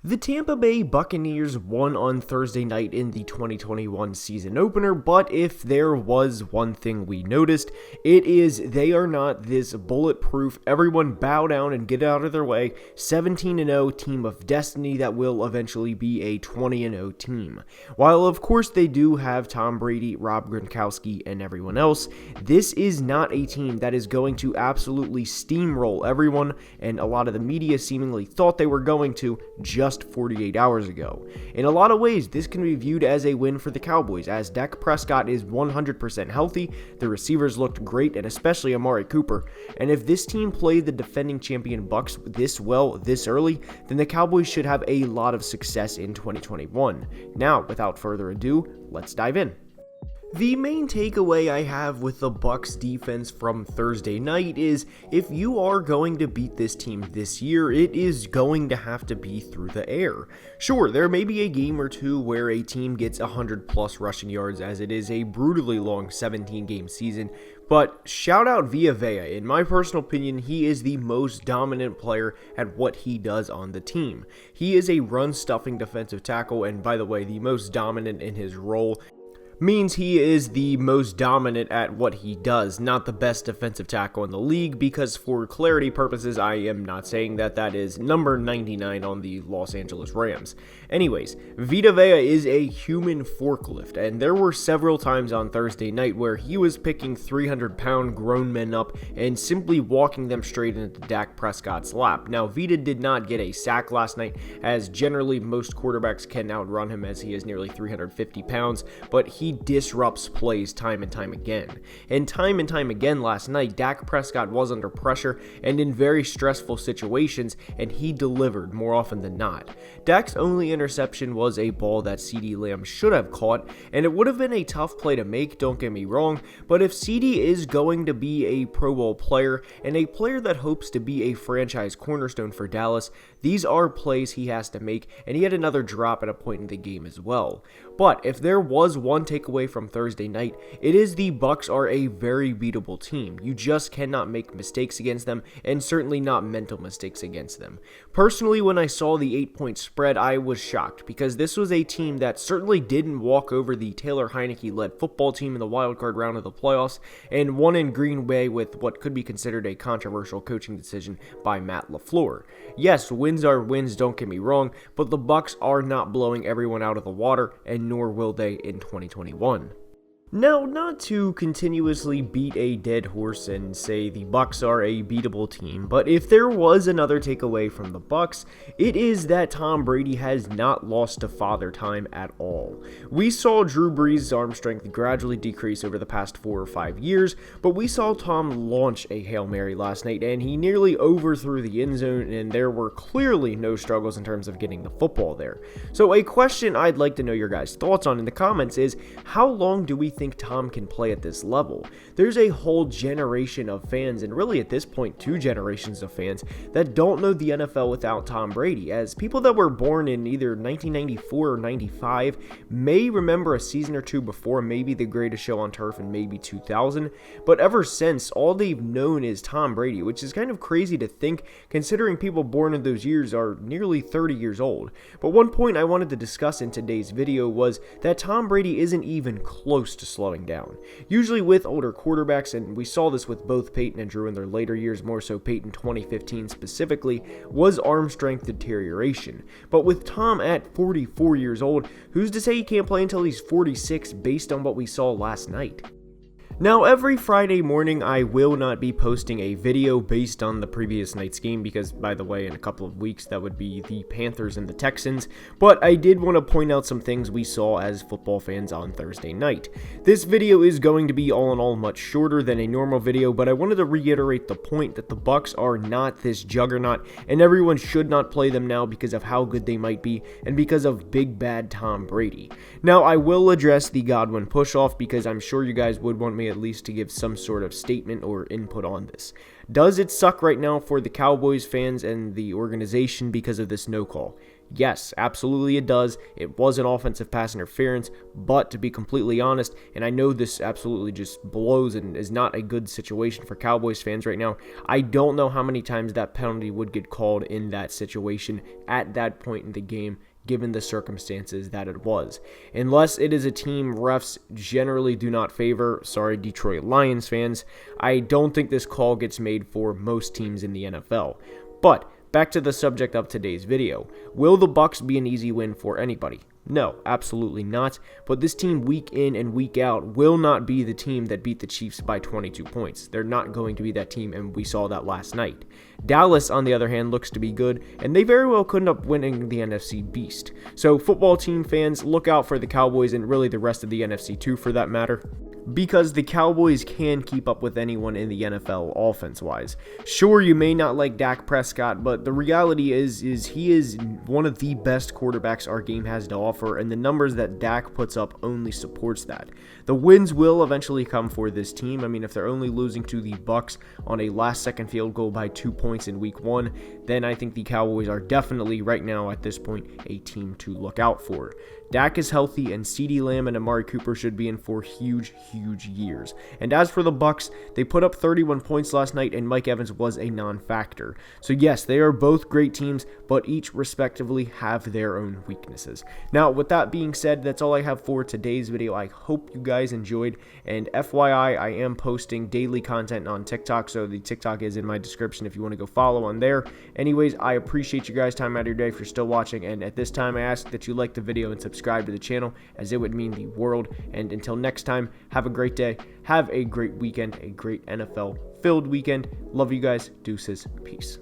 The Tampa Bay Buccaneers won on Thursday night in the 2021 season opener, but if there was one thing we noticed, it is they are not this bulletproof, everyone bow down and get out of their way, 17-0 team of destiny that will eventually be a 20-0 team. While of course they do have Tom Brady, Rob Gronkowski, and everyone else, this is not a team that is going to absolutely steamroll everyone, and a lot of the media seemingly thought they were going to just 48 hours ago. In a lot of ways, this can be viewed as a win for the Cowboys, as Dak Prescott is 100% healthy, the receivers looked great, and especially Amari Cooper. And if this team played the defending champion Bucs this well this early, then the Cowboys should have a lot of success in 2021. Now, without further ado, let's dive in. The main takeaway I have with the Bucs defense from Thursday night is if you are going to beat this team this year, it is going to have to be through the air. Sure, there may be a game or two where a team gets 100 plus rushing yards as it is a brutally long 17-game season, but shout out Vita Vea. In my personal opinion, he is the most dominant player at what he does on the team. He is a run-stuffing defensive tackle, and by the way, the most dominant in his role means he is the most dominant at what he does, not the best defensive tackle in the league, because for clarity purposes, I am not saying that that is number 99 on the Los Angeles Rams. Anyways, Vita Vea is a human forklift, and there were several times on Thursday night where he was picking 300-pound grown men up and simply walking them straight into Dak Prescott's lap. Now, Vita did not get a sack last night, as generally most quarterbacks can outrun him as he is nearly 350 pounds, but he disrupts plays time and time again. And time again last night, Dak Prescott was under pressure and in very stressful situations, and he delivered more often than not. Dak's only interception was a ball that CeeDee Lamb should have caught, and it would have been a tough play to make, don't get me wrong, but if CeeDee is going to be a Pro Bowl player and a player that hopes to be a franchise cornerstone for Dallas, these are plays he has to make, and he had another drop at a point in the game as well. But if there was one takeaway from Thursday night, it is the Bucs are a very beatable team. You just cannot make mistakes against them, and certainly not mental mistakes against them. Personally, when I saw the 8-point spread, I was shocked, because this was a team that certainly didn't walk over the Taylor Heineke-led football team in the wildcard round of the playoffs, and won in Green Bay with what could be considered a controversial coaching decision by Matt LaFleur. Yes, wins are wins, don't get me wrong, but the Bucs are not blowing everyone out of the water, and nor will they in 2021. Now, not to continuously beat a dead horse and say the Bucs are a beatable team, but if there was another takeaway from the Bucs, it is that Tom Brady has not lost to father time at all. We saw Drew Brees' arm strength gradually decrease over the past 4 or 5 years, but we saw Tom launch a Hail Mary last night, and he nearly overthrew the end zone, and there were clearly no struggles in terms of getting the football there. So a question I'd like to know your guys' thoughts on in the comments is, how long do we think Tom can play at this level? There's a whole generation of fans, and really at this point 2 generations of fans, that don't know the NFL without Tom Brady, as people that were born in either 1994 or 95 may remember a season or 2 before maybe The Greatest Show on Turf and maybe 2000, but ever since, all they've known is Tom Brady, which is kind of crazy to think considering people born in those years are nearly 30 years old. But one point I wanted to discuss in today's video was that Tom Brady isn't even close to slowing down. Usually with older quarterbacks, and we saw this with both Peyton and Drew in their later years, more so Peyton 2015 specifically, was arm strength deterioration. But with Tom at 44 years old, who's to say he can't play until he's 46 based on what we saw last night? Now, every Friday morning, I will not be posting a video based on the previous night's game because, by the way, in a couple of weeks, that would be the Panthers and the Texans, but I did want to point out some things we saw as football fans on Thursday night. This video is going to be all in all much shorter than a normal video, but I wanted to reiterate the point that the Bucs are not this juggernaut, and everyone should not play them now because of how good they might be and because of big bad Tom Brady. Now, I will address the Godwin push-off because I'm sure you guys would want me me at least to give some sort of statement or input on this. Does it suck right now for the Cowboys fans and the organization because of this no call? Yes, absolutely it does. It was an offensive pass interference, but to be completely honest, and I know this absolutely just blows and is not a good situation for Cowboys fans right now, I don't know how many times that penalty would get called in that situation at that point in the game, given the circumstances that it was. Unless it is a team refs generally do not favor, sorry Detroit Lions fans, I don't think this call gets made for most teams in the NFL. But back to the subject of today's video. Will the Bucs be an easy win for anybody? No, absolutely not. But this team week in and week out will not be the team that beat the Chiefs by 22 points. They're not going to be that team, and we saw that last night. Dallas, on the other hand, looks to be good, and they very well could end up winning the NFC Beast. So football team fans, look out for the Cowboys and really the rest of the NFC too for that matter, because the Cowboys can keep up with anyone in the NFL offense-wise. Sure, you may not like Dak Prescott, but the reality is he is one of the best quarterbacks our game has to offer, and the numbers that Dak puts up only supports that. The wins will eventually come for this team. I mean, if they're only losing to the Bucs on a last-second field goal by 2 points in Week 1, then I think the Cowboys are definitely, right now at this point, a team to look out for. Dak is healthy, and CeeDee Lamb and Amari Cooper should be in for huge years. And as for the Bucs, they put up 31 points last night, and Mike Evans was a non-factor. So yes, they are both great teams, but each respectively have their own weaknesses. Now, with that being said, that's all I have for today's video. I hope you guys enjoyed, and FYI, I am posting daily content on TikTok, so the TikTok is in my description if you want to go follow on there. Anyways, I appreciate you guys' time out of your day if you're still watching, and at this time, I ask that you like the video and subscribe to the channel, as it would mean the world. And until next time, have a great day, have a great weekend, a great NFL filled weekend. Love you guys. Deuces. Peace.